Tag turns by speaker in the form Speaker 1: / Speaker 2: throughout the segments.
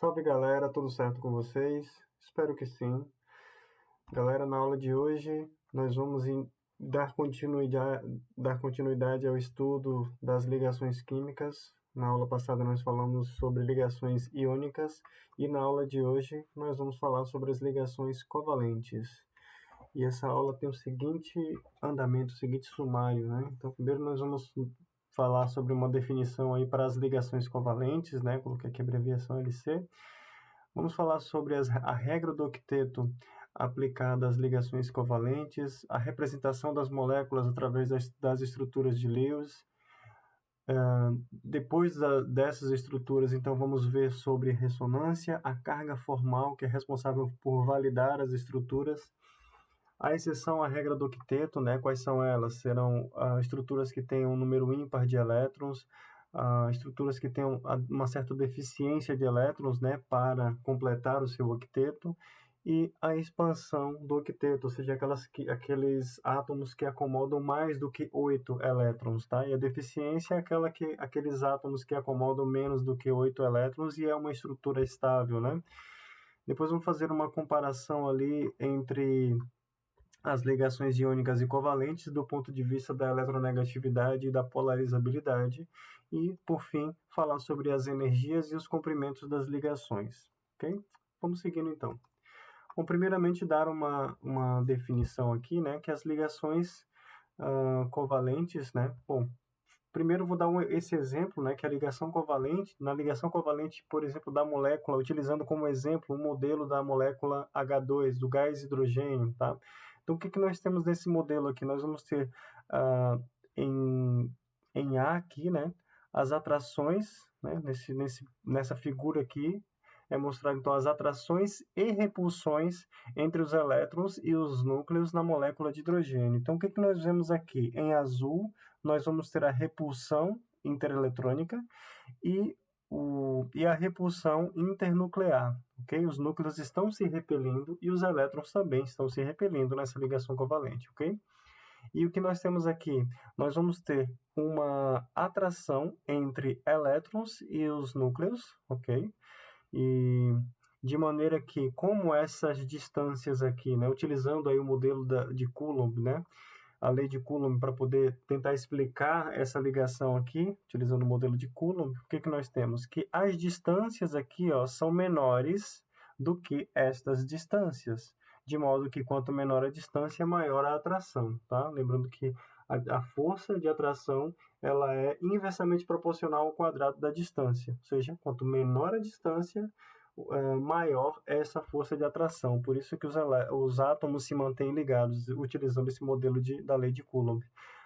Speaker 1: Salve galera, tudo certo com vocês? Espero que sim. Galera, na aula de hoje nós vamos dar continuidade ao estudo das ligações químicas. Na aula passada nós falamos sobre ligações iônicas e na aula de hoje nós vamos falar sobre as ligações covalentes. E essa aula tem o seguinte andamento, o seguinte sumário, né? Então primeiro nós vamos falar sobre uma definição aí para as ligações covalentes, né? Coloquei aqui a abreviação LC. Vamos falar sobre a regra do octeto aplicada às ligações covalentes, a representação das moléculas através das estruturas de Lewis. Depois dessas estruturas, então, vamos ver sobre ressonância, a carga formal, que é responsável por validar as estruturas. A exceção à regra do octeto, né? Quais são elas? Serão estruturas que têm um número ímpar de elétrons, estruturas que têm uma certa deficiência de elétrons, né, para completar o seu octeto, e a expansão do octeto, ou seja, aqueles átomos que acomodam mais do que 8 elétrons, tá? E a deficiência é aqueles átomos que acomodam menos do que 8 elétrons e é uma estrutura estável, né? Depois vamos fazer uma comparação ali entre as ligações iônicas e covalentes do ponto de vista da eletronegatividade e da polarizabilidade e, por fim, falar sobre as energias e os comprimentos das ligações. Ok? Vamos seguindo então. Bom, primeiramente dar uma definição aqui, né, que as ligações covalentes, né, bom, primeiro vou dar esse exemplo, né, que a ligação covalente, na ligação covalente, por exemplo, da molécula, utilizando como exemplo o modelo da molécula H2, do gás hidrogênio, tá? Então, o que nós temos nesse modelo aqui? Nós vamos ter em A aqui, né, as atrações, né, nessa figura aqui, é mostrado então as atrações e repulsões entre os elétrons e os núcleos na molécula de hidrogênio. Então, o que nós vemos aqui? Em azul, nós vamos ter a repulsão intereletrônica e a repulsão internuclear. Okay? Os núcleos estão se repelindo e os elétrons também estão se repelindo nessa ligação covalente. Okay? E o que nós temos aqui? Nós vamos ter uma atração entre elétrons e os núcleos, ok? E de maneira que, como essas distâncias aqui, né, utilizando aí o modelo de Coulomb, né, a lei de Coulomb, para poder tentar explicar essa ligação aqui, utilizando o modelo de Coulomb, o que nós temos? Que as distâncias aqui, ó, são menores do que estas distâncias, de modo que quanto menor a distância, maior a atração, tá? Lembrando que a força de atração ela é inversamente proporcional ao quadrado da distância, ou seja, quanto menor a distância, maior é essa força de atração. Por isso que os átomos se mantêm ligados, utilizando esse modelo da lei de Coulomb.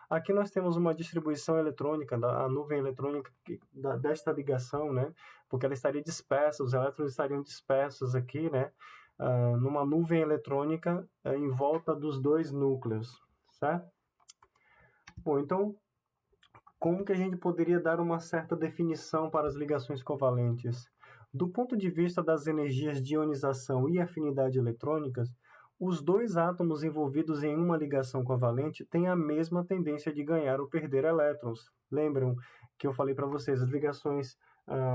Speaker 1: Aqui nós temos uma distribuição eletrônica, a nuvem eletrônica desta ligação, né? Porque ela estaria dispersa, os elétrons estariam dispersos aqui, né? Numa nuvem eletrônica em volta dos dois núcleos, certo? Bom, então, como que a gente poderia dar uma certa definição para as ligações covalentes? Do ponto de vista das energias de ionização e afinidade eletrônicas, os dois átomos envolvidos em uma ligação covalente têm a mesma tendência de ganhar ou perder elétrons. Lembram que eu falei para vocês, as ligações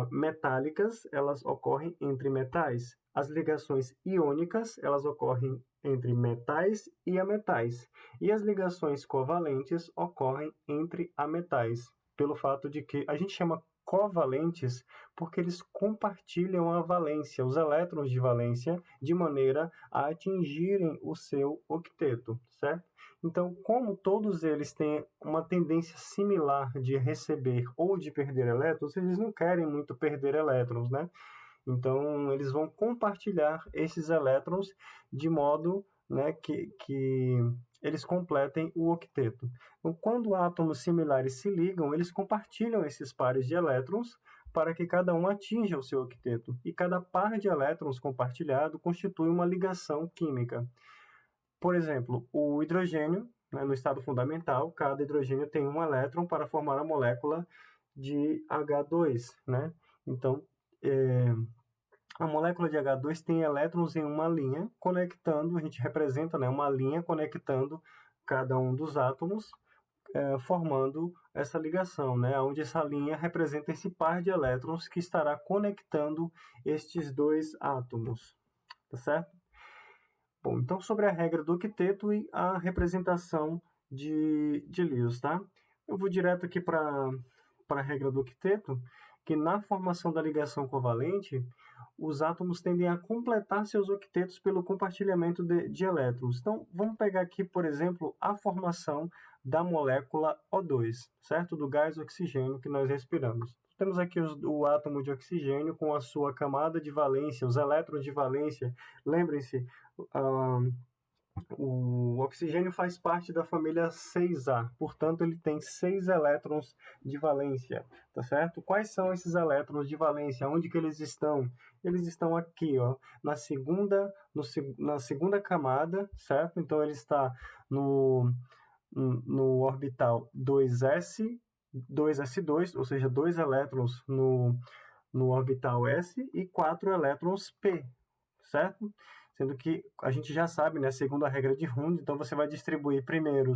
Speaker 1: metálicas, elas ocorrem entre metais. As ligações iônicas, elas ocorrem entre metais e ametais. E as ligações covalentes ocorrem entre ametais, pelo fato de que a gente chama covalentes porque eles compartilham a valência, os elétrons de valência, de maneira a atingirem o seu octeto, certo? Então, como todos eles têm uma tendência similar de receber ou de perder elétrons, eles não querem muito perder elétrons, né? Então, eles vão compartilhar esses elétrons de modo, né, que eles completem o octeto. Então, quando átomos similares se ligam, eles compartilham esses pares de elétrons para que cada um atinja o seu octeto. E cada par de elétrons compartilhado constitui uma ligação química. Por exemplo, o hidrogênio, né, no estado fundamental, cada hidrogênio tem um elétron para formar a molécula de H2, né? Então, a molécula de H2 tem elétrons em uma linha conectando, a gente representa, né, uma linha conectando cada um dos átomos formando essa ligação, né? Onde essa linha representa esse par de elétrons que estará conectando estes dois átomos, tá certo? Bom, então sobre a regra do octeto e a representação de Lewis, tá? Eu vou direto aqui para a regra do octeto, que na formação da ligação covalente, os átomos tendem a completar seus octetos pelo compartilhamento de elétrons. Então, vamos pegar aqui, por exemplo, a formação da molécula O2, certo? Do gás oxigênio que nós respiramos. Temos aqui o átomo de oxigênio com a sua camada de valência, os elétrons de valência. Lembrem-se, o oxigênio faz parte da família 6A, portanto, ele tem 6 elétrons de valência, tá certo? Quais são esses elétrons de valência? Onde que eles estão? Eles estão aqui, ó, na segunda camada, certo? Então, ele está no orbital 2s, 2s2, ou seja, 2 elétrons no orbital s e 4 elétrons p, certo? Sendo que a gente já sabe, né, segundo a regra de Hund, então você vai distribuir primeiro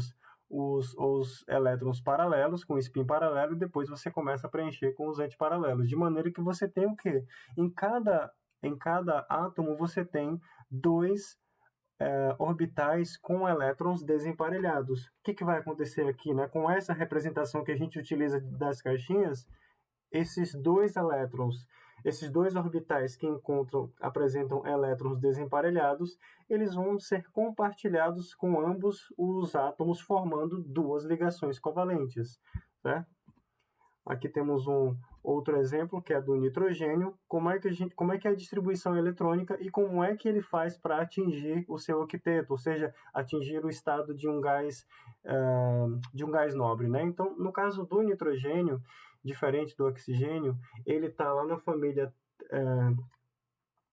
Speaker 1: os elétrons paralelos, com spin paralelo, e depois você começa a preencher com os antiparalelos, de maneira que você tem o quê? Em cada átomo você tem dois orbitais com elétrons desemparelhados. O que vai acontecer aqui, né? Com essa representação que a gente utiliza das caixinhas, esses dois elétrons, esses dois orbitais que apresentam elétrons desemparelhados, eles vão ser compartilhados com ambos os átomos, formando duas ligações covalentes, certo? Aqui temos outro exemplo, que é do nitrogênio. Como é que é a distribuição eletrônica e como é que ele faz para atingir o seu octeto, ou seja, atingir o estado de um gás nobre, né? Então, no caso do nitrogênio, diferente do oxigênio, ele está lá na família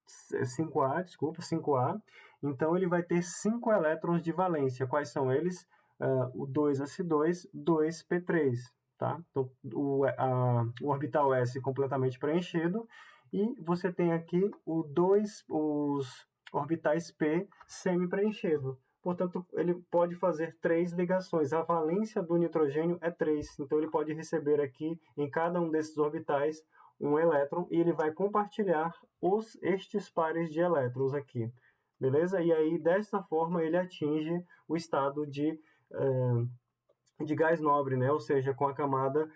Speaker 1: 5A, então ele vai ter 5 elétrons de valência. Quais são eles? O 2s2, 2p3, tá? Então, o orbital s completamente preenchido, e você tem aqui os orbitais p semi-preenchido. Portanto, ele pode fazer 3 ligações. A valência do nitrogênio é 3, então ele pode receber aqui, em cada um desses orbitais, um elétron, e ele vai compartilhar estes pares de elétrons aqui, beleza? E aí, dessa forma, ele atinge o estado de gás nobre, né? Ou seja, com a camada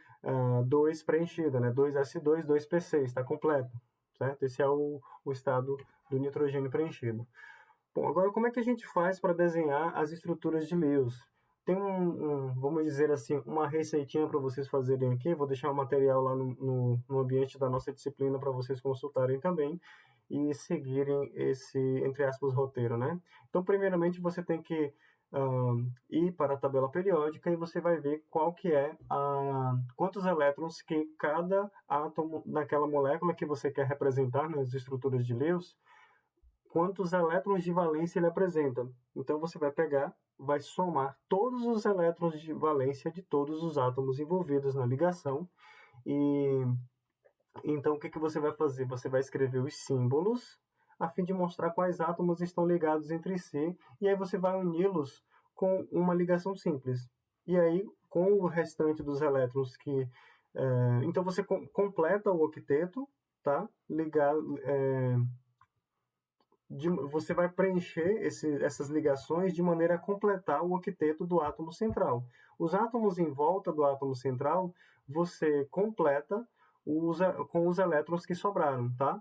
Speaker 1: 2 preenchida, né? 2s2, 2p6, está completo, certo? Esse é o estado do nitrogênio preenchido. Bom, agora como é que a gente faz para desenhar as estruturas de Lewis? Tem vamos dizer assim, uma receitinha para vocês fazerem aqui. Vou deixar o material lá no ambiente da nossa disciplina para vocês consultarem também e seguirem esse, entre aspas, roteiro, né? Então, primeiramente, você tem que ir para a tabela periódica e você vai ver qual que é quantos elétrons que cada átomo daquela molécula que você quer representar nas estruturas de Lewis, quantos elétrons de valência ele apresenta. Então, você vai pegar, vai somar todos os elétrons de valência de todos os átomos envolvidos na ligação. E então, o que você vai fazer? Você vai escrever os símbolos, a fim de mostrar quais átomos estão ligados entre si, e aí você vai uni-los com uma ligação simples. E aí, com o restante dos elétrons então, você completa o octeto, tá? Você vai preencher essas ligações de maneira a completar o octeto do átomo central. Os átomos em volta do átomo central, você completa com os elétrons que sobraram, tá?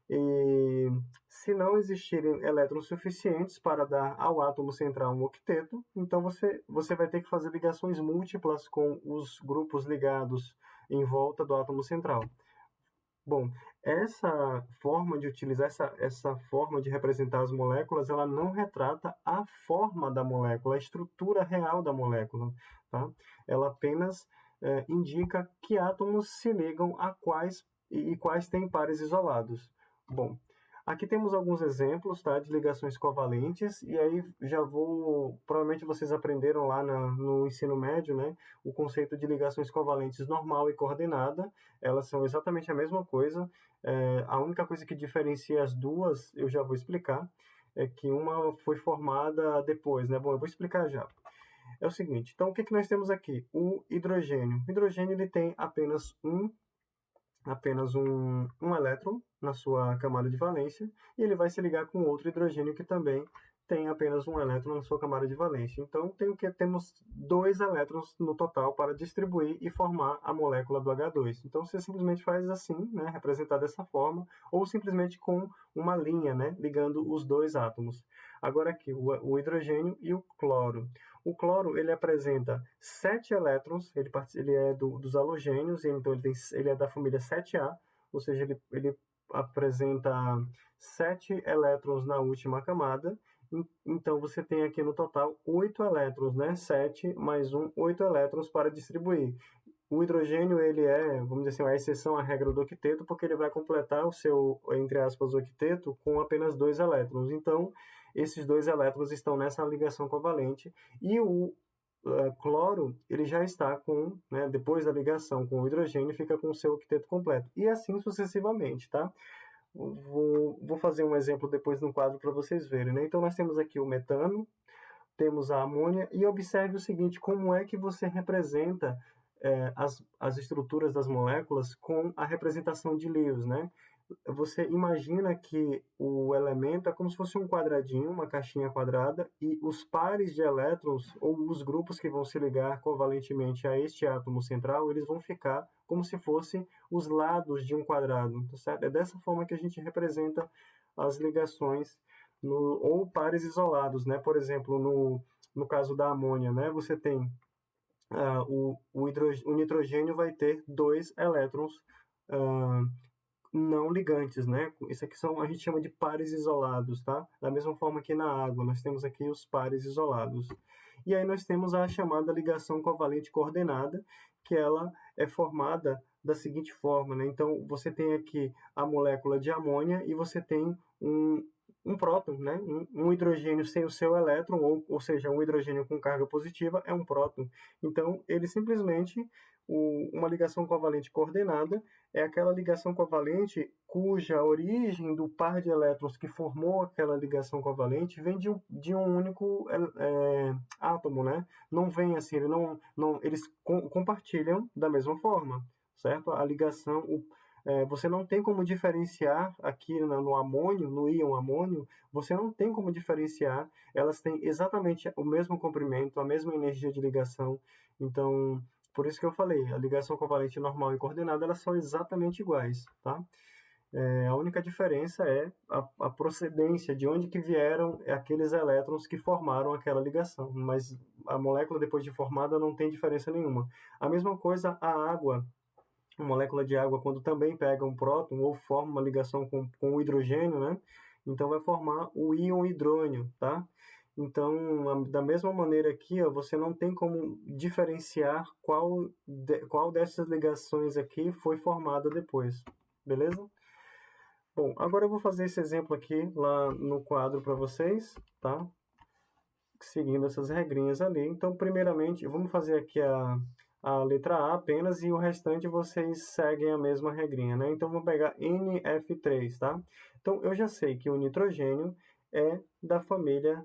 Speaker 1: E se não existirem elétrons suficientes para dar ao átomo central um octeto, então você vai ter que fazer ligações múltiplas com os grupos ligados em volta do átomo central. Bom, essa forma de utilizar essa forma de representar as moléculas, ela não retrata a forma da molécula, a estrutura real da molécula, tá? Ela apenas indica que átomos se ligam a quais têm pares isolados. Bom, aqui temos alguns exemplos, tá, de ligações covalentes, e aí provavelmente vocês aprenderam lá no ensino médio, né, o conceito de ligações covalentes normal e coordenada. Elas são exatamente a mesma coisa. A única coisa que diferencia as duas, eu já vou explicar, é que uma foi formada depois, né? Bom, eu vou explicar já. é o seguinte, então o que nós temos aqui? O hidrogênio. O hidrogênio ele tem apenas um elétron na sua camada de valência e ele vai se ligar com outro hidrogênio que também tem apenas um elétron na sua camada de valência. Então, temos 2 elétrons no total para distribuir e formar a molécula do H2. Então, você simplesmente faz assim, né, representar dessa forma, ou simplesmente com uma linha, né, ligando os 2 átomos. Agora aqui, o hidrogênio e o cloro. O cloro ele apresenta 7 elétrons, ele é dos halogênios, então ele é da família 7A, ou seja, ele apresenta 7 elétrons na última camada. Então, você tem aqui no total 8 elétrons, né? 7 mais 1, 8 elétrons para distribuir. O hidrogênio, ele é, vamos dizer assim, a exceção à regra do octeto, porque ele vai completar o seu, entre aspas, octeto com apenas 2 elétrons. Então, esses 2 elétrons estão nessa ligação covalente. E o cloro, ele já está com, né, depois da ligação com o hidrogênio, fica com o seu octeto completo. E assim sucessivamente, tá? Vou fazer um exemplo depois no quadro para vocês verem, né? Então, nós temos aqui o metano, temos a amônia, e observe o seguinte, como é que você representa as estruturas das moléculas com a representação de Lewis, né? Você imagina que o elemento é como se fosse um quadradinho, uma caixinha quadrada, e os pares de elétrons, ou os grupos que vão se ligar covalentemente a este átomo central, eles vão ficar como se fossem os lados de um quadrado, tá certo? É dessa forma que a gente representa as ligações, ou pares isolados, né? Por exemplo, no caso da amônia, né? Você tem o nitrogênio vai ter 2 elétrons não ligantes, né? Isso aqui a gente chama de pares isolados, tá? Da mesma forma que na água, nós temos aqui os pares isolados. E aí nós temos a chamada ligação covalente coordenada, que ela é formada da seguinte forma, né? Então, você tem aqui a molécula de amônia e você tem um próton, né? Um hidrogênio sem o seu elétron, ou seja, um hidrogênio com carga positiva é um próton. Então, ele simplesmente, uma ligação covalente coordenada é aquela ligação covalente cuja origem do par de elétrons que formou aquela ligação covalente vem de um único átomo, né? Não vem assim, eles compartilham da mesma forma, certo? A ligação, você não tem como diferenciar aqui no amônio, no íon amônio, você não tem como diferenciar, elas têm exatamente o mesmo comprimento, a mesma energia de ligação, então por isso que eu falei, a ligação covalente normal e coordenada, elas são exatamente iguais, tá? A única diferença é a procedência, de onde que vieram aqueles elétrons que formaram aquela ligação, mas a molécula depois de formada não tem diferença nenhuma. A mesma coisa a água, a molécula de água, quando também pega um próton ou forma uma ligação com o hidrogênio, né? Então vai formar o íon hidrônio, tá? Então, da mesma maneira aqui, ó, você não tem como diferenciar qual dessas ligações aqui foi formada depois, beleza? Bom, agora eu vou fazer esse exemplo aqui lá no quadro para vocês, tá? Seguindo essas regrinhas ali. Então, primeiramente, vamos fazer aqui a letra A apenas e o restante vocês seguem a mesma regrinha, né? Então, vamos pegar NF3, tá? Então, eu já sei que o nitrogênio é da família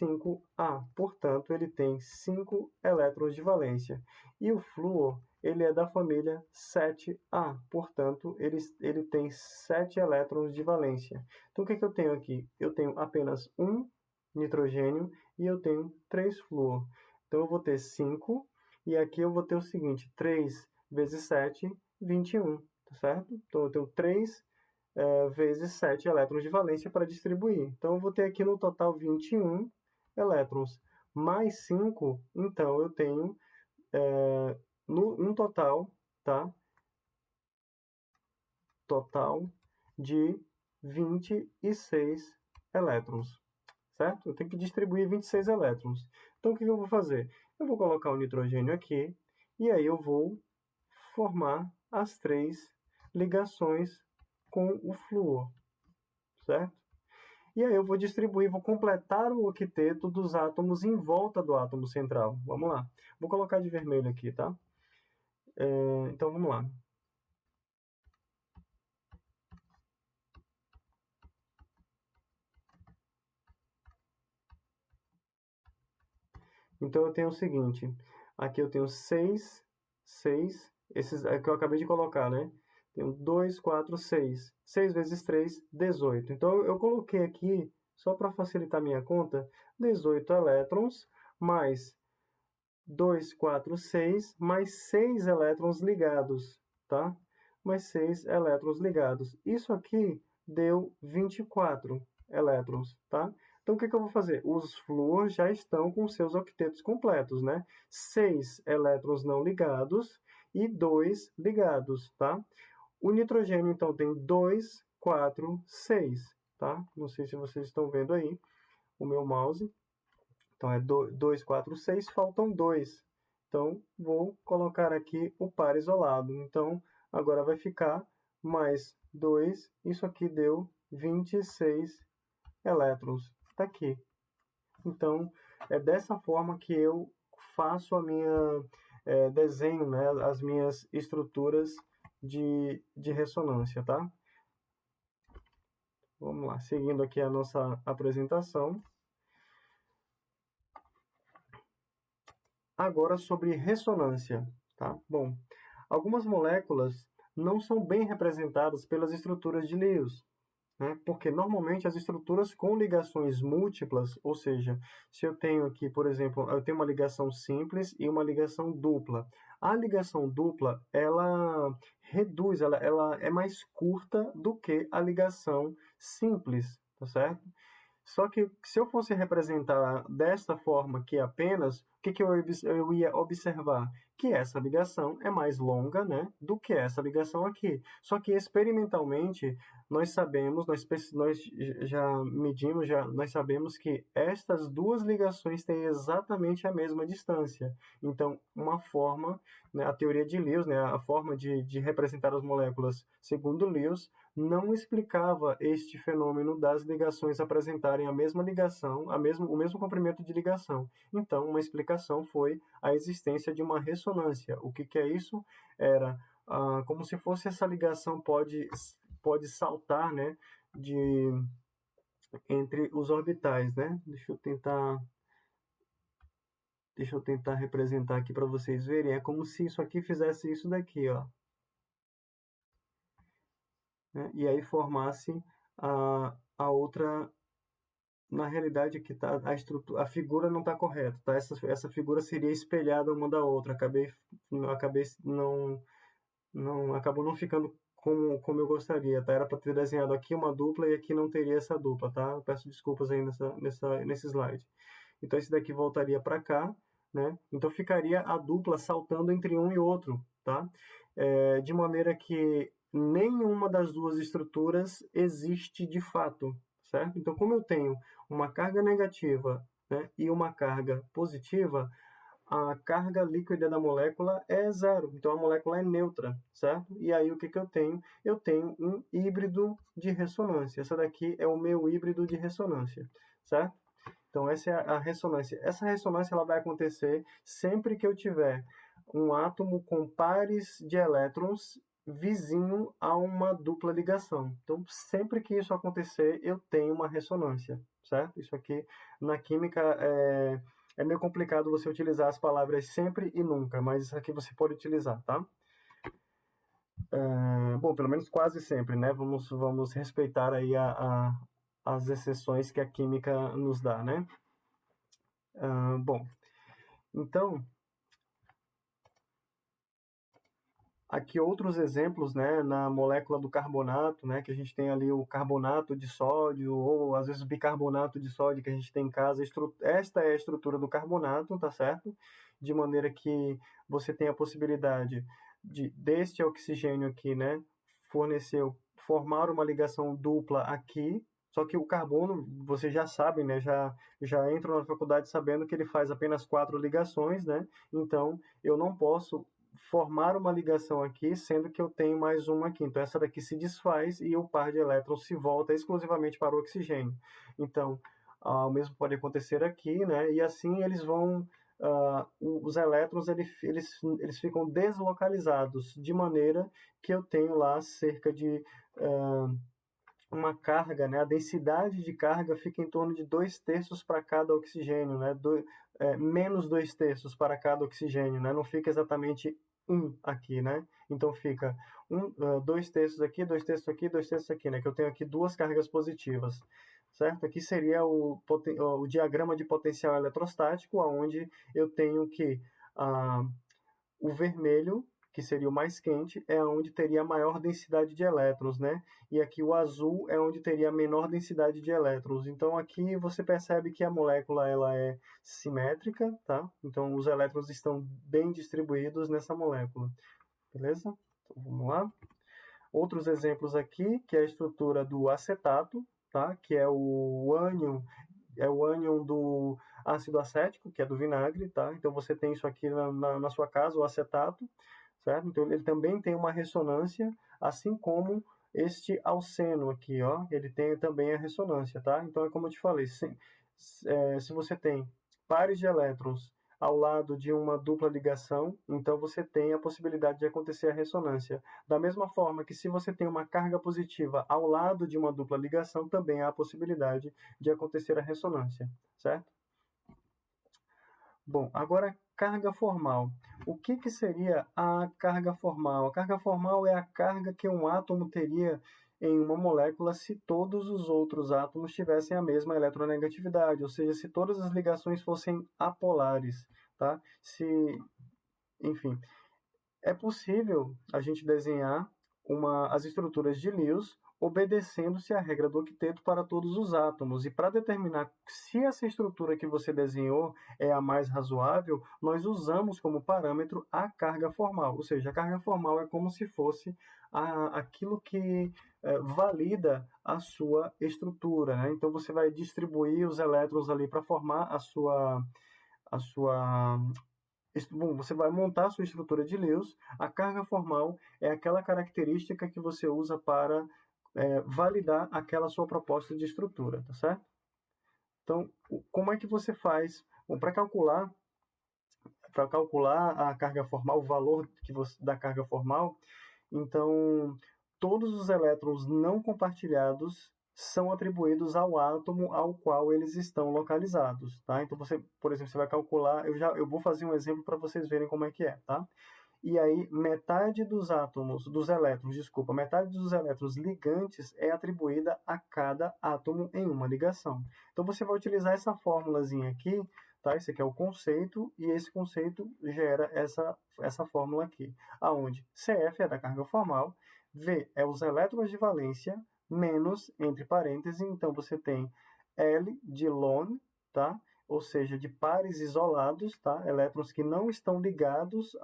Speaker 1: 5A, portanto, ele tem 5 elétrons de valência. E o flúor, ele é da família 7A, portanto, ele tem 7 elétrons de valência. Então, o que eu tenho aqui? Eu tenho apenas um nitrogênio e eu tenho 3 flúor. Então, eu vou ter 5, e aqui eu vou ter o seguinte, 3 vezes 7, 21, tá certo? Então, eu tenho 3 vezes 7 elétrons de valência para distribuir. Então, eu vou ter aqui no total 21 elétrons. Mais 5, então, eu tenho um total, tá? Total de 26 elétrons, certo? Eu tenho que distribuir 26 elétrons. Então, o que eu vou fazer? Eu vou colocar o nitrogênio aqui, e aí eu vou formar as 3 ligações com o flúor, certo? E aí eu vou distribuir, vou completar o octeto dos átomos em volta do átomo central. Vamos lá. Vou colocar de vermelho aqui, tá? Então, vamos lá. Então, eu tenho o seguinte, aqui eu tenho 6, esses é que eu acabei de colocar, né? Tenho 2, 4, 6. 6 vezes 3, 18. Então, eu coloquei aqui, só para facilitar minha conta, 18 elétrons, mais 2, 4, 6, mais 6 elétrons ligados, tá? Mais 6 elétrons ligados. Isso aqui deu 24 elétrons, tá? Então, o que eu vou fazer? Os flúor já estão com seus octetos completos, né? 6 elétrons não ligados e 2 ligados, tá? O nitrogênio, então, tem 2, 4, 6, tá? Não sei se vocês estão vendo aí o meu mouse. Então, é 2, 4, 6, faltam 2. Então, vou colocar aqui o par isolado. Então, agora vai ficar mais 2. Isso aqui deu 26 elétrons. Está aqui. Então, é dessa forma que eu faço a minha desenho, né, as minhas estruturas de ressonância, tá? Vamos lá, seguindo aqui a nossa apresentação. Agora sobre ressonância, tá? Bom, algumas moléculas não são bem representadas pelas estruturas de Lewis, né? Porque normalmente as estruturas com ligações múltiplas, ou seja, se eu tenho aqui, por exemplo, eu tenho uma ligação simples e uma ligação dupla. A ligação dupla, ela reduz, ela é mais curta do que a ligação simples, tá certo? Só que se eu fosse representar desta forma aqui apenas, o que eu ia observar? Que essa ligação é mais longa, né, do que essa ligação aqui. Só que experimentalmente nós sabemos, nós já medimos, nós sabemos que estas duas ligações têm exatamente a mesma distância. Então, uma forma, né, a teoria de Lewis, né, a forma de representar as moléculas segundo Lewis, não explicava este fenômeno das ligações apresentarem a mesma ligação, o mesmo comprimento de ligação. Então, uma explicação foi a existência de uma ressonância. O que é isso? Era como se fosse essa ligação pode saltar, né, entre os orbitais, né? Deixa eu tentar representar aqui para vocês verem. É como se isso aqui fizesse isso daqui, ó. Né? E aí formasse a outra. Na realidade, aqui tá, a figura não está correta, tá? Essa figura seria espelhada uma da outra. Acabei acabou não ficando como eu gostaria, tá? Era para ter desenhado aqui uma dupla e aqui não teria essa dupla, tá? Eu peço desculpas aí nesse slide. Então, esse daqui voltaria para cá, né? Então, ficaria a dupla saltando entre um e outro, tá? De maneira que nenhuma das duas estruturas existe de fato, certo? Então, como eu tenho uma carga negativa, né, e uma carga positiva, a carga líquida da molécula é zero, então a molécula é neutra, certo? E aí o que eu tenho? Eu tenho um híbrido de ressonância. Essa daqui é o meu híbrido de ressonância, certo? Então essa é a ressonância. Essa ressonância ela vai acontecer sempre que eu tiver um átomo com pares de elétrons vizinho a uma dupla ligação. Então, sempre que isso acontecer, eu tenho uma ressonância, certo? Isso aqui, na química, é meio complicado você utilizar as palavras sempre e nunca, mas isso aqui você pode utilizar, tá? Bom, pelo menos quase sempre, né? Vamos respeitar aí as exceções que a química nos dá, né? Bom, então, aqui outros exemplos, né, na molécula do carbonato, né, que a gente tem ali o carbonato de sódio, ou às vezes o bicarbonato de sódio que a gente tem em casa. Esta é a estrutura do carbonato, tá certo? De maneira que você tem a possibilidade deste oxigênio aqui, né, formar uma ligação dupla aqui. Só que o carbono, você já sabe, né, já entram na faculdade sabendo que ele faz apenas 4 ligações, né? Então, eu não posso formar uma ligação aqui, sendo que eu tenho mais uma aqui. Então, essa daqui se desfaz e o par de elétrons se volta exclusivamente para o oxigênio. Então, o mesmo pode acontecer aqui, né? E assim eles vão... os elétrons eles ficam deslocalizados, de maneira que eu tenho lá cerca de uma carga, né? A densidade de carga fica em torno de 2/3 para cada oxigênio, né? Menos 2/3 para cada oxigênio, né? Não fica exatamente 1 aqui, né? Então fica 2/3 aqui, 2/3 aqui, 2/3 aqui, né? Que eu tenho aqui duas cargas positivas, certo? Aqui seria o diagrama de potencial eletrostático, onde eu tenho que o vermelho, que seria o mais quente, é onde teria a maior densidade de elétrons, né? E aqui o azul é onde teria a menor densidade de elétrons. Então aqui você percebe que a molécula ela é simétrica, tá? Então os elétrons estão bem distribuídos nessa molécula, beleza? Então vamos lá. Outros exemplos aqui, que é a estrutura do acetato, tá? Que é o ânion do ácido acético, que é do vinagre, tá? Então você tem isso aqui na sua casa, o acetato, certo? Então ele também tem uma ressonância, assim como este alceno aqui, ó, ele tem também a ressonância, tá? Então é como eu te falei, se você tem pares de elétrons ao lado de uma dupla ligação, então você tem a possibilidade de acontecer a ressonância. Da mesma forma que se você tem uma carga positiva ao lado de uma dupla ligação, também há a possibilidade de acontecer a ressonância, certo? Bom, agora carga formal. O que seria a carga formal? A carga formal é a carga que um átomo teria em uma molécula se todos os outros átomos tivessem a mesma eletronegatividade, ou seja, se todas as ligações fossem apolares, tá? Enfim, é possível a gente desenhar as estruturas de Lewis obedecendo-se à regra do octeto para todos os átomos. E para determinar se essa estrutura que você desenhou é a mais razoável, nós usamos como parâmetro a carga formal. Ou seja, a carga formal é como se fosse aquilo que valida a sua estrutura, né? Então você vai distribuir os elétrons ali para formar a sua Bom, você vai montar a sua estrutura de Lewis. A carga formal é aquela característica que você usa para validar aquela sua proposta de estrutura, tá certo? Então, como é que você faz? Bom, para calcular a carga formal, o valor da carga formal, então todos os elétrons não compartilhados são atribuídos ao átomo ao qual eles estão localizados, tá? Então você, por exemplo, você vai calcular, eu vou fazer um exemplo para vocês verem como é que é, tá? E aí metade dos elétrons ligantes é atribuída a cada átomo em uma ligação. Então você vai utilizar essa fórmulazinha aqui, tá? Esse aqui é o conceito e esse conceito gera essa fórmula aqui, aonde CF é da carga formal, V é os elétrons de valência menos entre parênteses, então você tem L de lone, tá? Ou seja, de pares isolados, tá? Elétrons que não estão ligados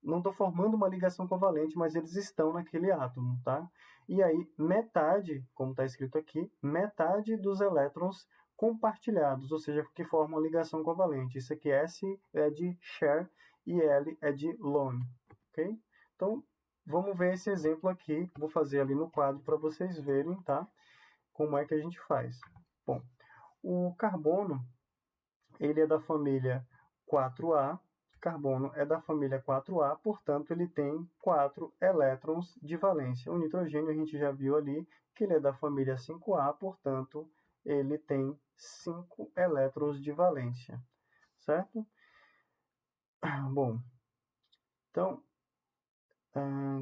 Speaker 1: não estou formando uma ligação covalente, mas eles estão naquele átomo, tá? E aí, metade, como está escrito aqui, metade dos elétrons compartilhados, ou seja, que formam uma ligação covalente. Isso aqui, S é de share e L é de lone, ok? Então, vamos ver esse exemplo aqui. Vou fazer ali no quadro para vocês verem, tá? Como é que a gente faz. Bom, o carbono, ele é da família 4A, carbono é da família 4A, portanto, ele tem 4 elétrons de valência. O nitrogênio, a gente já viu ali que ele é da família 5A, portanto, ele tem 5 elétrons de valência, certo? Bom, então,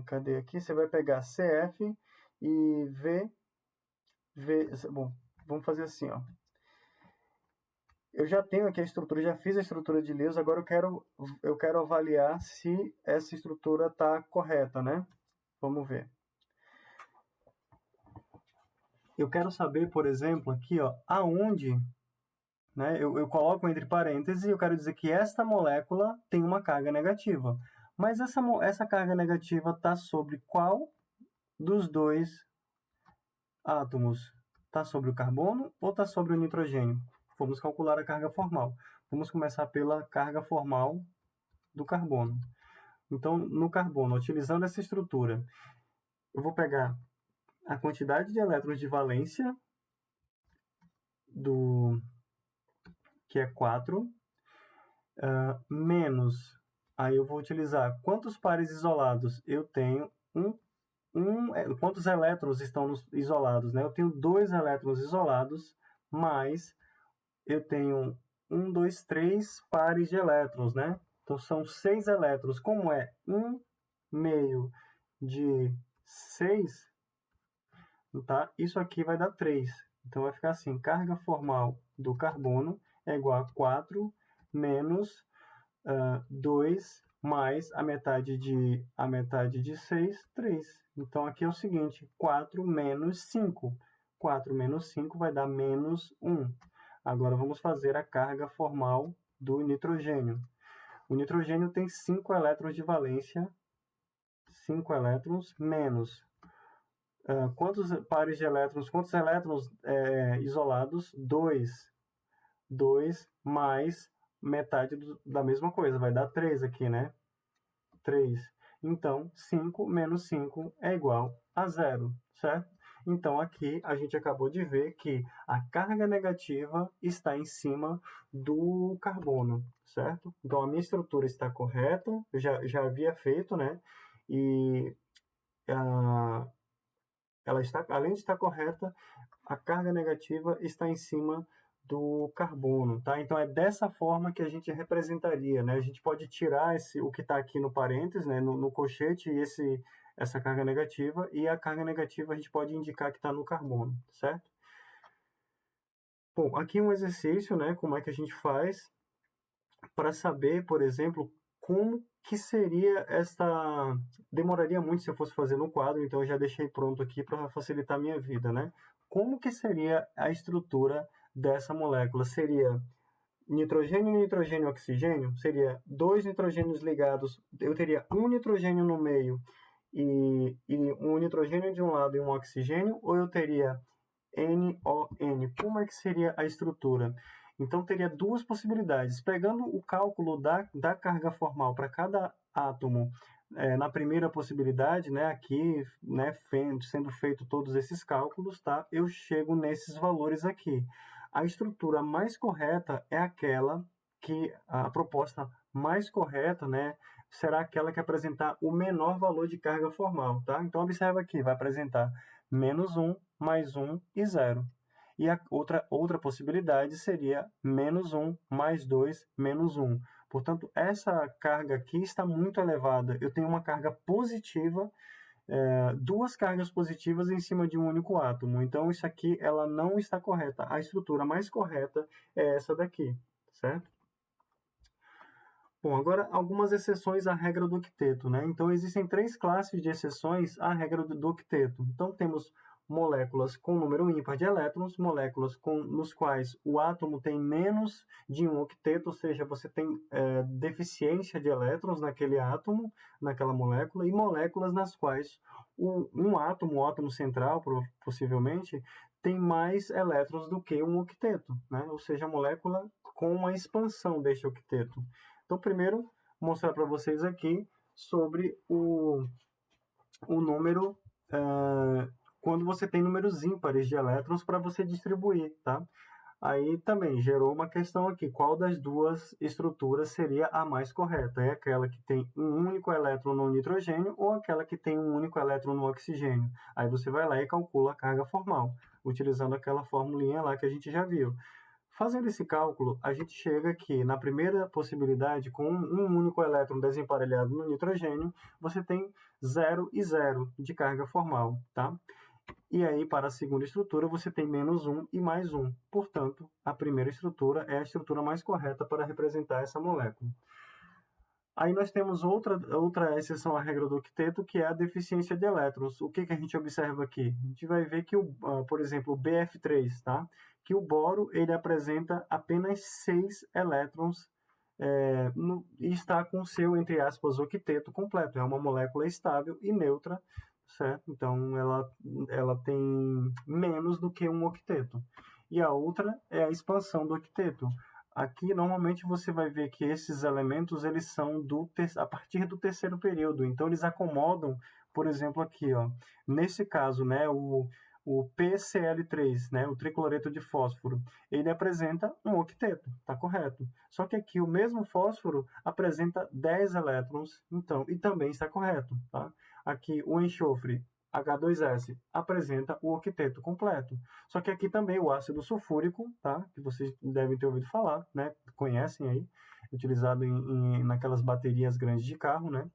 Speaker 1: cadê aqui? Você vai pegar CF e bom, vamos fazer assim, ó. Eu já tenho aqui a estrutura, já fiz a estrutura de Lewis, agora eu quero avaliar se essa estrutura está correta, né? Vamos ver. Eu quero saber, por exemplo, aqui, ó, aonde, né? Eu coloco entre parênteses e eu quero dizer que esta molécula tem uma carga negativa. Mas essa carga negativa está sobre qual dos dois átomos? Está sobre o carbono ou está sobre o nitrogênio? Vamos calcular a carga formal. Vamos começar pela carga formal do carbono. Então, no carbono, utilizando essa estrutura, eu vou pegar a quantidade de elétrons de valência, que é 4, menos, aí eu vou utilizar quantos pares isolados eu tenho, 1 quantos elétrons estão isolados, né? Eu tenho 2 elétrons isolados, mais eu tenho 3 pares de elétrons, né? Então, são 6 elétrons. Como é 1/2 de 6, tá? Isso aqui vai dar 3. Então, vai ficar assim, carga formal do carbono é igual a 4 menos 2 mais a metade de 6, 3. Então, aqui é o seguinte, 4 menos 5. 4 menos 5 vai dar menos 1. Agora, vamos fazer a carga formal do nitrogênio. O nitrogênio tem 5 elétrons de valência, 5 elétrons, menos quantos pares de elétrons, quantos elétrons isolados? 2. 2 mais metade da mesma coisa, vai dar 3 aqui, né? 3. Então, 5 menos 5 é igual a 0, certo? Então, aqui a gente acabou de ver que a carga negativa está em cima do carbono, certo? Então, a minha estrutura está correta, eu já havia feito, né? E ela está, além de estar correta, a carga negativa está em cima do carbono, tá? Então é dessa forma que a gente representaria, né? A gente pode tirar o que está aqui no parênteses, né? No colchete, essa carga negativa, e a carga negativa a gente pode indicar que está no carbono, certo? Bom, aqui um exercício, né? Como é que a gente faz para saber, por exemplo, como que seria esta... Demoraria muito se eu fosse fazer no quadro, então eu já deixei pronto aqui para facilitar a minha vida, né? Como que seria a estrutura dessa molécula? Seria nitrogênio, nitrogênio, oxigênio? Seria 2 nitrogênios ligados, eu teria um nitrogênio no meio e um nitrogênio de um lado e um oxigênio, ou eu teria NON? Como é que seria a estrutura? Então, teria duas possibilidades. Pegando o cálculo da carga formal para cada átomo, na primeira possibilidade, né, aqui, né, sendo feito todos esses cálculos, tá, eu chego nesses valores aqui. A estrutura mais correta é aquela que a proposta mais correta, né, será aquela que apresentar o menor valor de carga formal, tá? Então, observa aqui, vai apresentar menos 1, mais 1 e 0. E a outra possibilidade seria menos 1, mais 2, menos 1. Portanto, essa carga aqui está muito elevada. Eu tenho uma carga positiva, duas cargas positivas em cima de um único átomo. Então, isso aqui ela não está correta. A estrutura mais correta é essa daqui, certo? Bom, agora algumas exceções à regra do octeto, né? Então, existem 3 classes de exceções à regra do octeto. Então, temos moléculas com número ímpar de elétrons, moléculas nos quais o átomo tem menos de um octeto, ou seja, você tem deficiência de elétrons naquele átomo, naquela molécula, e moléculas nas quais o átomo central, possivelmente, tem mais elétrons do que um octeto, né? Ou seja, a molécula com uma expansão deste octeto. Então, primeiro, mostrar para vocês aqui sobre o número, quando você tem números ímpares de elétrons para você distribuir, tá? Aí também gerou uma questão aqui, qual das duas estruturas seria a mais correta? É aquela que tem um único elétron no nitrogênio ou aquela que tem um único elétron no oxigênio? Aí você vai lá e calcula a carga formal, utilizando aquela formulinha lá que a gente já viu. Fazendo esse cálculo, a gente chega aqui na primeira possibilidade, com um único elétron desemparelhado no nitrogênio, você tem 0 e 0 de carga formal, tá? E aí, para a segunda estrutura, você tem menos 1 e mais 1. Portanto, a primeira estrutura é a estrutura mais correta para representar essa molécula. Aí nós temos outra exceção à regra do octeto, que é a deficiência de elétrons. O que a gente observa aqui? A gente vai ver que, por exemplo, o BF3, tá? Que o boro ele apresenta apenas 6 elétrons e está com o seu, entre aspas, octeto completo. É uma molécula estável e neutra, certo? Então, ela tem menos do que um octeto. E a outra é a expansão do octeto. Aqui, normalmente, você vai ver que esses elementos eles são a partir do terceiro período. Então, eles acomodam, por exemplo, aqui, ó, nesse caso, né, o PCl3, né, o tricloreto de fósforo, ele apresenta um octeto, tá correto. Só que aqui o mesmo fósforo apresenta 10 elétrons, então, e também está correto, tá? Aqui o enxofre H2S, apresenta o octeto completo. Só que aqui também o ácido sulfúrico, tá? Que vocês devem ter ouvido falar, né? Conhecem aí, utilizado naquelas baterias grandes de carro, né?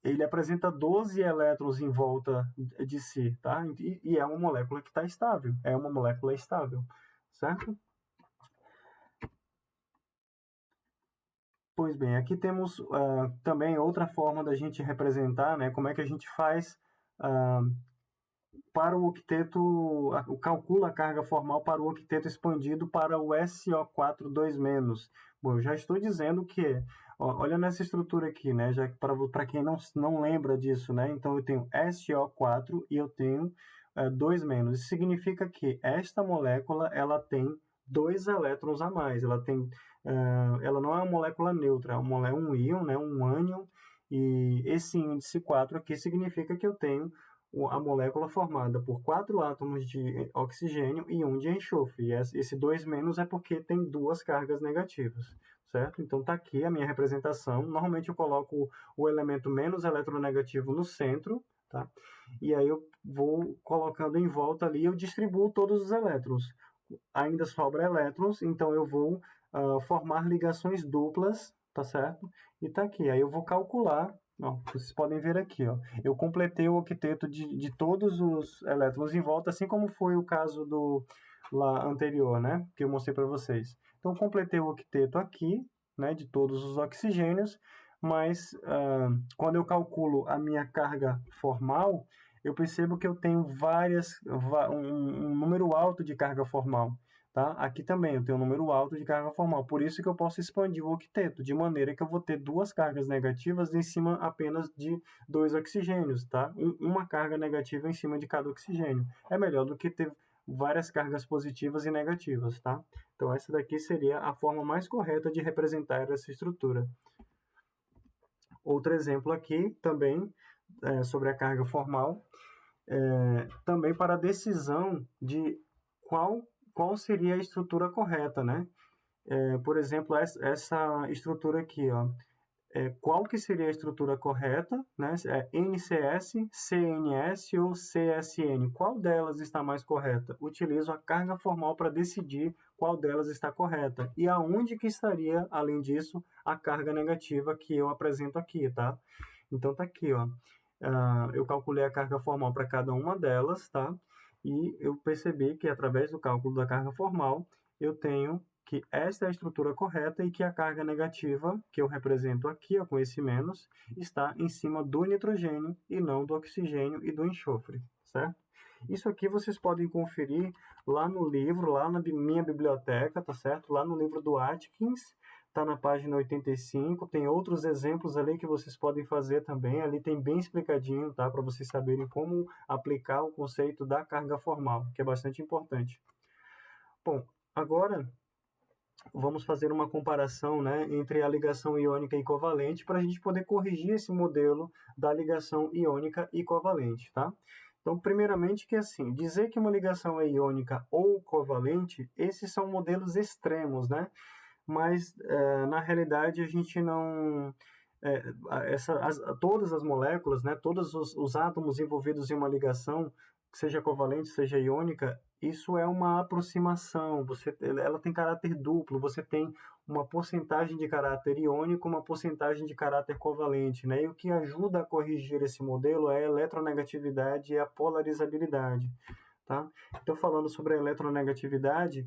Speaker 1: Ele apresenta 12 elétrons em volta de si, tá? E é uma molécula que está estável, é uma molécula estável, certo? Pois bem, aqui temos também outra forma da gente representar, né? Como é que a gente faz para o octeto, calcula a carga formal para o octeto expandido para o SO4 2-. Bom, eu já estou dizendo que, olha nessa estrutura aqui, né? Já para quem não lembra disso, né? Então eu tenho SO4 e eu tenho 2-. Isso significa que esta molécula ela tem 2 elétrons a mais. Ela não é uma molécula neutra, é um íon, né? Um ânion. E esse índice 4 aqui significa que eu tenho a molécula formada por 4 átomos de oxigênio e 1 de enxofre. E esse 2- é porque tem 2 cargas negativas, certo? Então está aqui a minha representação. Normalmente eu coloco o elemento menos eletronegativo no centro, tá? E aí eu vou colocando em volta ali, eu distribuo todos os elétrons. Ainda sobra elétrons, então eu vou formar ligações duplas, tá certo? E tá aqui. Aí eu vou calcular. Ó, vocês podem ver aqui, ó. Eu completei o octeto de todos os elétrons em volta, assim como foi o caso do lá anterior, né? Que eu mostrei para vocês. Então, completei o octeto aqui, né? De todos os oxigênios, mas quando eu calculo a minha carga formal, eu percebo que eu tenho um número alto de carga formal. Tá? Aqui também eu tenho um número alto de carga formal, por isso que eu posso expandir o octeto, de maneira que eu vou ter 2 cargas negativas em cima apenas de 2 oxigênios, tá? Uma carga negativa em cima de cada oxigênio. É melhor do que ter várias cargas positivas e negativas, tá? Então essa daqui seria a forma mais correta de representar essa estrutura. Outro exemplo aqui também sobre a carga formal, também para a decisão de qual seria a estrutura correta, né? Por exemplo, essa estrutura aqui, ó. Qual que seria a estrutura correta, né? NCS, CNS ou CSN? Qual delas está mais correta? Utilizo a carga formal para decidir qual delas está correta. E aonde que estaria, além disso, a carga negativa que eu apresento aqui, tá? Então tá aqui, ó. Eu calculei a carga formal para cada uma delas, tá? E eu percebi que através do cálculo da carga formal, eu tenho que esta é a estrutura correta e que a carga negativa, que eu represento aqui, ó, com esse menos, está em cima do nitrogênio e não do oxigênio e do enxofre, certo? Isso aqui vocês podem conferir lá no livro, lá na minha biblioteca, tá certo? Lá no livro do Atkins, tá na página 85, tem outros exemplos ali que vocês podem fazer também, ali tem bem explicadinho, tá? Para vocês saberem como aplicar o conceito da carga formal, que é bastante importante. Bom, agora vamos fazer uma comparação, né, entre a ligação iônica e covalente para a gente poder corrigir esse modelo da ligação iônica e covalente, tá? Então, primeiramente que assim, dizer que uma ligação é iônica ou covalente, esses são modelos extremos, né? Mas na realidade a gente não todas as moléculas, né, todos os átomos envolvidos em uma ligação, seja covalente, seja iônica, isso é uma aproximação. Ela tem caráter duplo. Você tem uma porcentagem de caráter iônico, uma porcentagem de caráter covalente, né? E o que ajuda a corrigir esse modelo é a eletronegatividade e a polarizabilidade. Tá? Então, falando sobre a eletronegatividade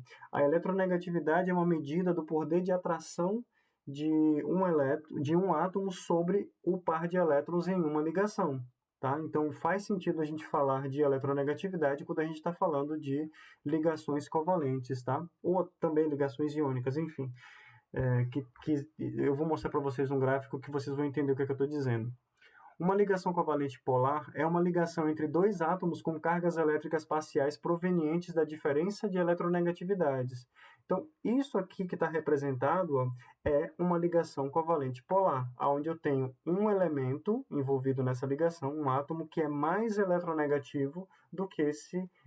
Speaker 1: é uma medida do poder de atração de um átomo sobre o par de elétrons em uma ligação. Tá? Então, faz sentido a gente falar de eletronegatividade quando a gente está falando de ligações covalentes, tá? Ou também ligações iônicas, enfim. Que eu vou mostrar para vocês um gráfico que vocês vão entender o que eu estou dizendo. Uma ligação covalente polar é uma ligação entre dois átomos com cargas elétricas parciais provenientes da diferença de eletronegatividades. Então, isso aqui que está representado ó, é uma ligação covalente polar, onde eu tenho um elemento envolvido nessa ligação, um átomo que é mais eletronegativo do que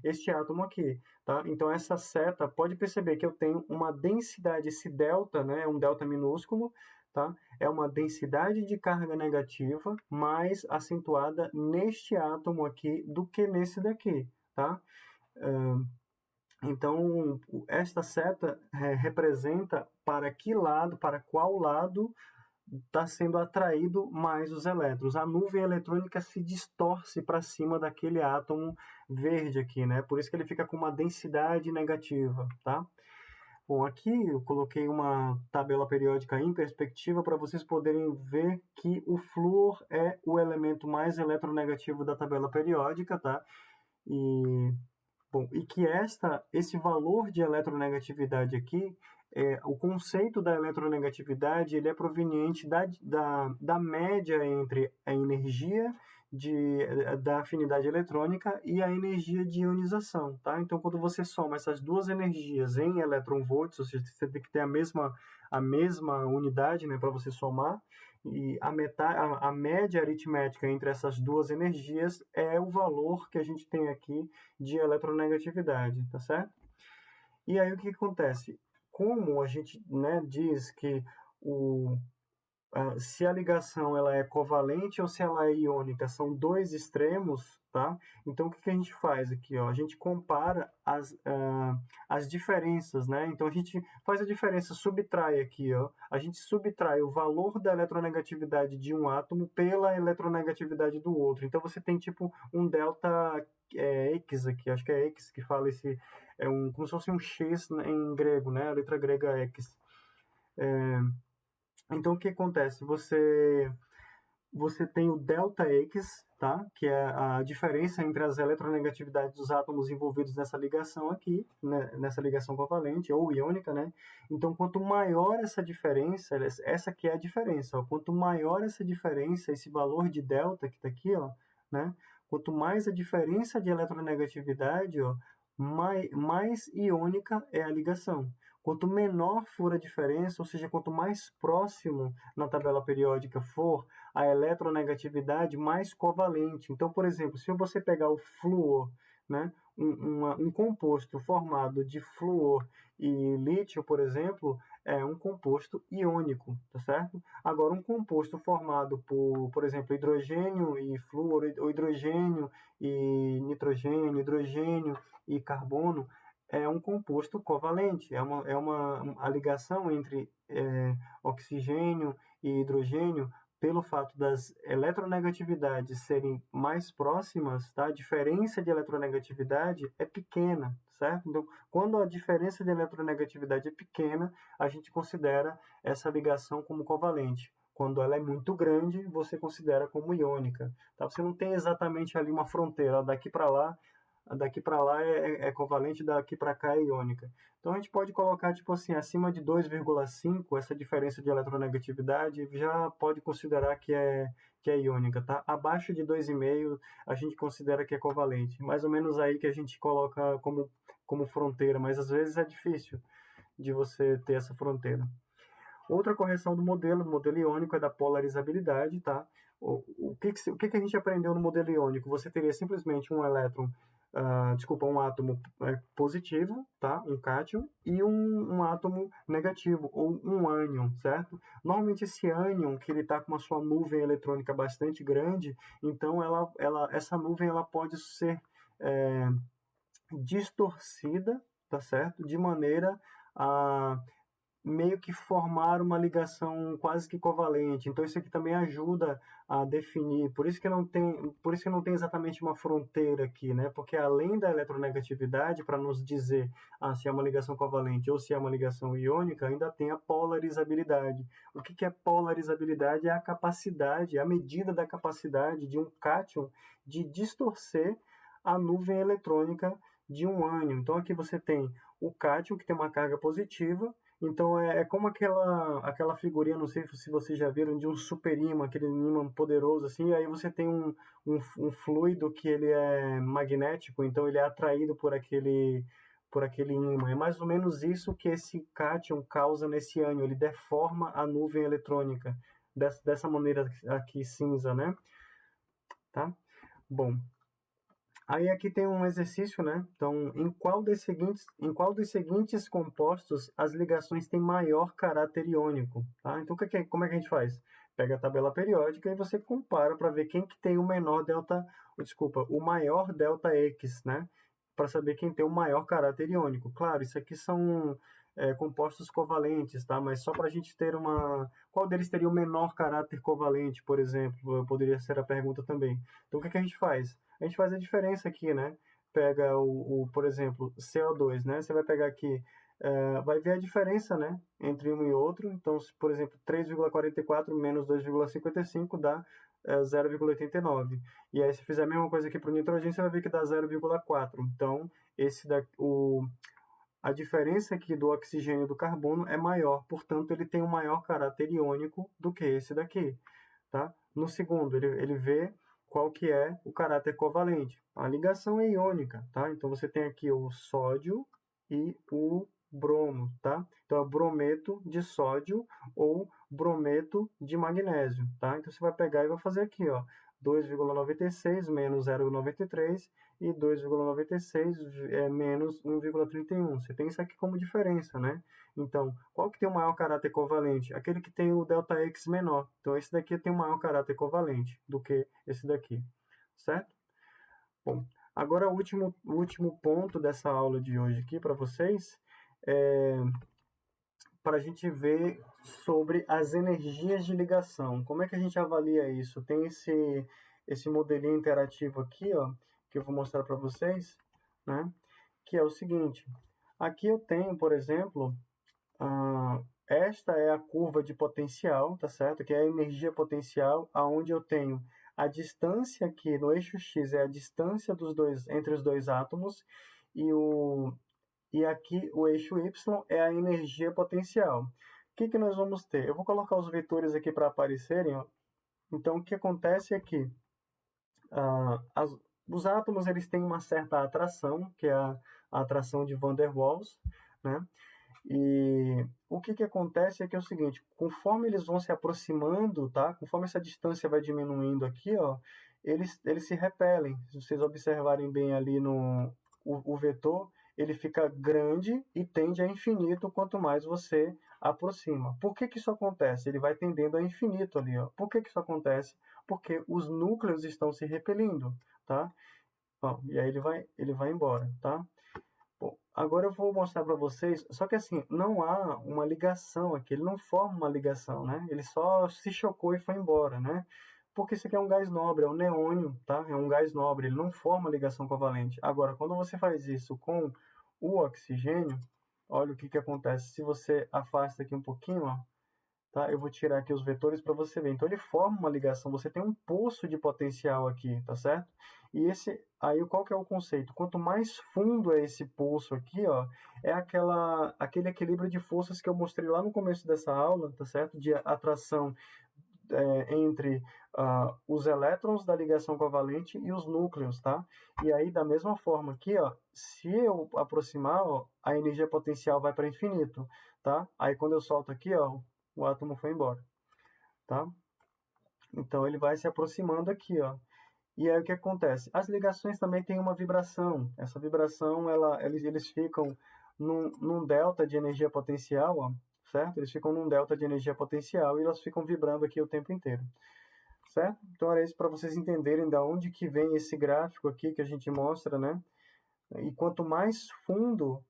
Speaker 1: este átomo aqui. Tá? Então, essa seta, pode perceber que eu tenho uma densidade, esse delta, né, um delta minúsculo, tá? É uma densidade de carga negativa mais acentuada neste átomo aqui do que nesse daqui, tá? Então, esta seta representa para que lado, para qual lado está sendo atraído mais os elétrons. A nuvem eletrônica se distorce para cima daquele átomo verde aqui, né? Por isso que ele fica com uma densidade negativa, tá? Bom, aqui eu coloquei uma tabela periódica em perspectiva para vocês poderem ver que o flúor é o elemento mais eletronegativo da tabela periódica, tá? E que esse valor de eletronegatividade aqui, o conceito da eletronegatividade, ele é proveniente da média entre a energia da afinidade eletrônica e a energia de ionização, tá? Então, quando você soma essas duas energias em eletronvolts, ou seja, você tem que ter a mesma unidade, né, para você somar, e a média aritmética entre essas duas energias é o valor que a gente tem aqui de eletronegatividade, tá certo? E aí o que acontece? Como a gente, né, diz que se a ligação ela é covalente ou se ela é iônica, são dois extremos, tá? Então, o que a gente faz aqui, ó? A gente compara as diferenças, né? Então, a gente faz a diferença, subtrai aqui, ó. A gente subtrai o valor da eletronegatividade de um átomo pela eletronegatividade do outro. Então, você tem, tipo, um delta X aqui, acho que é X que fala esse... como se fosse um X em grego, né? A letra grega é X. Então, o que acontece? Você tem o ΔX, tá? Que é a diferença entre as eletronegatividades dos átomos envolvidos nessa ligação aqui, né? Nessa ligação covalente ou iônica, né? Então, quanto maior essa diferença, essa aqui é a diferença, ó. Quanto maior essa diferença, esse valor de delta que está aqui, ó, né? Quanto mais a diferença de eletronegatividade, ó, mais iônica é a ligação. Quanto menor for a diferença, ou seja, quanto mais próximo na tabela periódica for a eletronegatividade, mais covalente. Então, por exemplo, se você pegar o flúor, né, um composto formado de flúor e lítio, por exemplo, é um composto iônico, tá certo? Agora, um composto formado por exemplo, hidrogênio e flúor, ou hidrogênio e nitrogênio, hidrogênio e carbono, é um composto covalente, a ligação entre oxigênio e hidrogênio, pelo fato das eletronegatividades serem mais próximas, tá? A diferença de eletronegatividade é pequena, certo? Então, quando a diferença de eletronegatividade é pequena, a gente considera essa ligação como covalente. Quando ela é muito grande, você considera como iônica. Tá? Você não tem exatamente ali uma fronteira, daqui para lá é covalente, daqui para cá é iônica. Então a gente pode colocar tipo assim, acima de 2,5, essa diferença de eletronegatividade já pode considerar que é iônica, tá? Abaixo de 2,5 a gente considera que é covalente. Mais ou menos aí que a gente coloca como fronteira, mas às vezes é difícil de você ter essa fronteira. Outra correção do modelo iônico é da polarizabilidade, tá? O que a gente aprendeu no modelo iônico? Você teria simplesmente um elétron, um átomo positivo, tá? Um cátion, e um átomo negativo, ou um ânion, certo? Normalmente esse ânion, que ele está com a sua nuvem eletrônica bastante grande, então essa nuvem ela pode ser distorcida, tá certo? De maneira a meio que formar uma ligação quase que covalente. Então isso aqui também ajuda a definir. Por isso que não tem exatamente uma fronteira aqui, né? Porque além da eletronegatividade, para nos dizer se é uma ligação covalente ou se é uma ligação iônica, ainda tem a polarizabilidade. O que é polarizabilidade? É a capacidade, a medida da capacidade de um cátion de distorcer a nuvem eletrônica de um ânion. Então aqui você tem o cátion, que tem uma carga positiva. Então é como aquela figurinha, não sei se vocês já viram, de um superímã, aquele ímã poderoso assim, e aí você tem um fluido que ele é magnético, então ele é atraído por aquele ímã. É mais ou menos isso que esse cátion causa nesse ânion, ele deforma a nuvem eletrônica dessa maneira aqui cinza, né? Tá? Bom, Aí aqui tem um exercício, né? Então, em qual dos seguintes compostos as ligações têm maior caráter iônico, tá? Então, como é que a gente faz? Pega a tabela periódica e você compara para ver quem que tem o maior delta X, né? Para saber quem tem o maior caráter iônico. Claro, isso aqui são compostos covalentes, tá? Mas só para a gente ter uma... Qual deles teria o menor caráter covalente, por exemplo? Poderia ser a pergunta também. Então, o que a gente faz? A gente faz a diferença aqui, né? Pega por exemplo, CO2, né? Você vai pegar aqui, vai ver a diferença, né? Entre um e outro. Então, por exemplo, 3,44 menos 2,55 dá 0,89. E aí, se fizer a mesma coisa aqui para o nitrogênio, você vai ver que dá 0,4. Então, a diferença aqui do oxigênio e do carbono é maior, portanto, ele tem um maior caráter iônico do que esse daqui, tá? No segundo, ele vê qual que é o caráter covalente. A ligação é iônica, tá? Então, você tem aqui o sódio e o bromo, tá? Então, é o brometo de sódio ou brometo de magnésio, tá? Então, você vai pegar e vai fazer aqui, ó, 2,96 menos 0,93 e 2,96 menos 1,31. Você tem isso aqui como diferença, né? Então, qual que tem o maior caráter covalente? Aquele que tem o delta X menor. Então, esse daqui tem um maior caráter covalente do que esse daqui, certo? Bom, agora o último ponto dessa aula de hoje aqui para vocês é para a gente ver sobre as energias de ligação. Como é que a gente avalia isso? Tem esse modelinho interativo aqui, ó, que eu vou mostrar para vocês, né? Que é o seguinte. Aqui eu tenho, por exemplo, esta é a curva de potencial, tá certo? Que é a energia potencial, aonde eu tenho a distância aqui no eixo X é a distância entre os dois átomos e aqui o eixo Y é a energia potencial. O que nós vamos ter? Eu vou colocar os vetores aqui para aparecerem. Ó. Então, o que acontece é que os átomos eles têm uma certa atração, que é a atração de Van der Waals, né? E o que acontece é que é o seguinte, conforme eles vão se aproximando, tá? Conforme essa distância vai diminuindo aqui, ó, eles se repelem. Se vocês observarem bem ali o vetor, ele fica grande e tende a infinito quanto mais você aproxima. Por que isso acontece? Ele vai tendendo a infinito ali, ó. Por que isso acontece? Porque os núcleos estão se repelindo, tá? Bom, e aí ele vai embora, tá? Bom, agora eu vou mostrar para vocês, só que assim, não há uma ligação aqui, ele não forma uma ligação, né? Ele só se chocou e foi embora, né? Porque isso aqui é um gás nobre, é um neônio, tá? É um gás nobre, ele não forma ligação covalente. Agora, quando você faz isso com o oxigênio, olha o que acontece. Se você afasta aqui um pouquinho, ó, tá? Eu vou tirar aqui os vetores para você ver. Então ele forma uma ligação, você tem um poço de potencial aqui, tá certo? E aí qual que é o conceito? Quanto mais fundo é esse poço aqui, ó, é aquele equilíbrio de forças que eu mostrei lá no começo dessa aula, tá certo? De atração entre os elétrons da ligação covalente e os núcleos, tá? E aí, da mesma forma aqui, ó, se eu aproximar, ó, a energia potencial vai para infinito, tá? Aí, quando eu solto aqui, ó, o átomo foi embora, tá? Então, ele vai se aproximando aqui, ó. E aí, o que acontece? As ligações também têm uma vibração. Essa vibração, eles ficam num delta de energia potencial, ó, certo? Eles ficam num delta de energia potencial e elas ficam vibrando aqui o tempo inteiro, certo? Então era isso para vocês entenderem da onde que vem esse gráfico aqui que a gente mostra, né? E quanto mais fundo,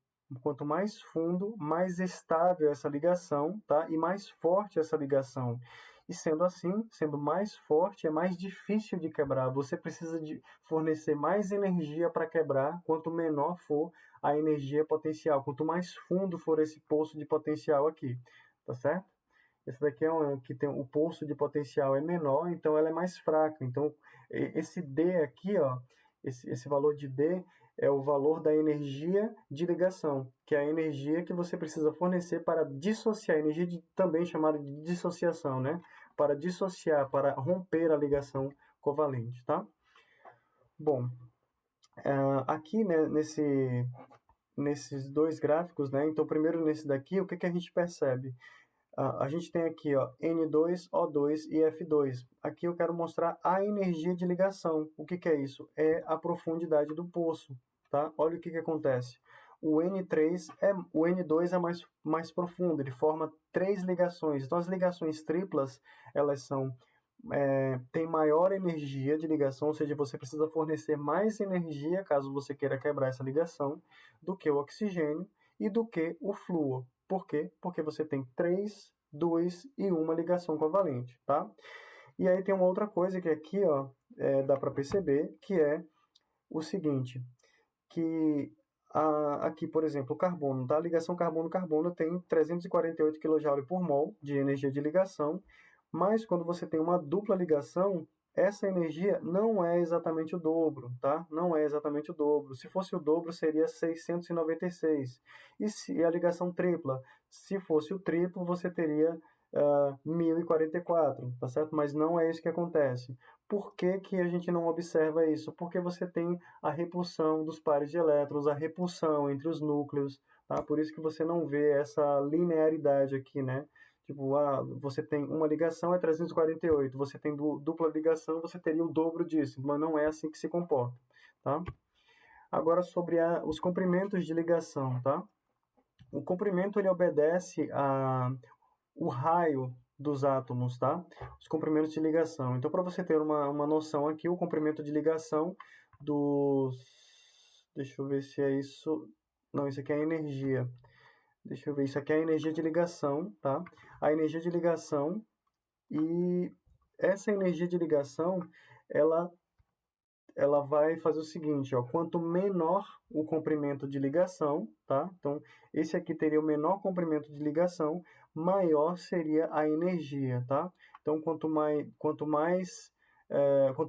Speaker 1: mais estável essa ligação, tá? E mais forte essa ligação. E sendo assim, sendo mais forte, é mais difícil de quebrar. Você precisa de fornecer mais energia para quebrar, quanto menor for a energia potencial, quanto mais fundo for esse poço de potencial aqui, tá certo? Esse daqui é que tem o poço de potencial é menor, então ela é mais fraca. Então esse D aqui, ó, esse valor de D é o valor da energia de ligação, que é a energia que você precisa fornecer para dissociar, energia também chamada de dissociação, né? Para dissociar, para romper a ligação covalente, tá? Bom, aqui né, nesses dois gráficos, né? Então primeiro nesse daqui, o que a gente percebe? A gente tem aqui, ó, N2, O2 e F2. Aqui eu quero mostrar a energia de ligação. O que é isso? É a profundidade do poço, tá? Olha o que acontece. O N2 é mais profundo, ele forma 3 ligações. Então, as ligações triplas, elas têm maior energia de ligação, ou seja, você precisa fornecer mais energia, caso você queira quebrar essa ligação, do que o oxigênio e do que o flúor. Por quê? Porque você tem 3, 2 e uma ligação covalente, tá? E aí tem uma outra coisa que aqui, ó, dá para perceber, que é o seguinte, que aqui, por exemplo, o carbono, tá? A ligação carbono-carbono tem 348 kJ por mol de energia de ligação, mas quando você tem uma dupla ligação, essa energia não é exatamente o dobro, tá? Não é exatamente o dobro. Se fosse o dobro, seria 696. E a ligação tripla? Se fosse o triplo, você teria 1044, tá certo? Mas não é isso que acontece. Por que que a gente não observa isso? Porque você tem a repulsão dos pares de elétrons, a repulsão entre os núcleos, tá? Por isso que você não vê essa linearidade aqui, né? Tipo, você tem uma ligação é 348, você tem dupla ligação, você teria o dobro disso, mas não é assim que se comporta, tá? Agora sobre os comprimentos de ligação, tá? O comprimento ele obedece o raio dos átomos, tá? Os comprimentos de ligação. Então, para você ter uma noção aqui, o comprimento de ligação dos... Deixa eu ver se é isso... Não, isso aqui é a energia. Deixa eu ver, isso aqui é a energia de ligação, tá? A energia de ligação e essa energia de ligação, ela vai fazer o seguinte, ó, quanto menor o comprimento de ligação, tá? Então, esse aqui teria o menor comprimento de ligação, maior seria a energia, tá? Então, quanto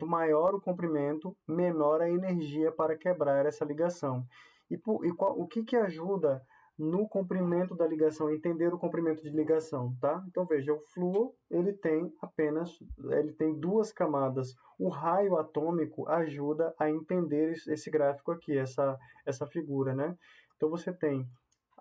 Speaker 1: maior o comprimento, menor a energia para quebrar essa ligação. O que ajuda no comprimento da ligação, entender o comprimento de ligação, tá? Então, veja, o flúor, ele tem 2 camadas. O raio atômico ajuda a entender esse gráfico aqui, essa figura, né? Então, você tem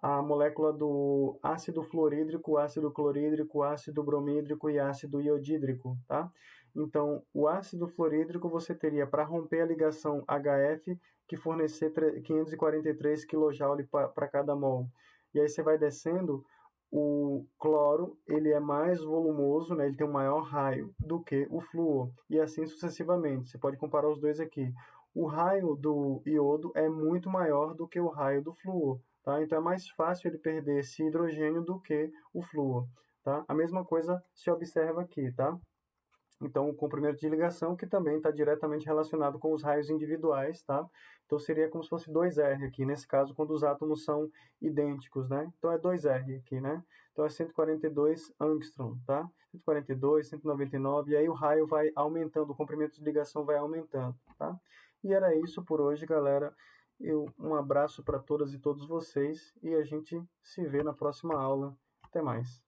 Speaker 1: a molécula do ácido fluorídrico, ácido clorídrico, ácido bromídrico e ácido iodídrico, tá? Então, o ácido fluorídrico você teria, para romper a ligação HF, que fornecer 543 kJ para cada mol. E aí você vai descendo, o cloro ele é mais volumoso, né? Ele tem um maior raio do que o flúor, e assim sucessivamente. Você pode comparar os dois aqui. O raio do iodo é muito maior do que o raio do flúor, tá? Então é mais fácil ele perder esse hidrogênio do que o flúor, tá? A mesma coisa se observa aqui, tá? Então, o comprimento de ligação, que também está diretamente relacionado com os raios individuais, tá? Então, seria como se fosse 2R aqui, nesse caso, quando os átomos são idênticos, né? Então, é 2R aqui, né? Então, é 142 angstrom, tá? 142, 199, e aí o raio vai aumentando, o comprimento de ligação vai aumentando, tá? E era isso por hoje, galera. Um abraço para todas e todos vocês, e a gente se vê na próxima aula. Até mais.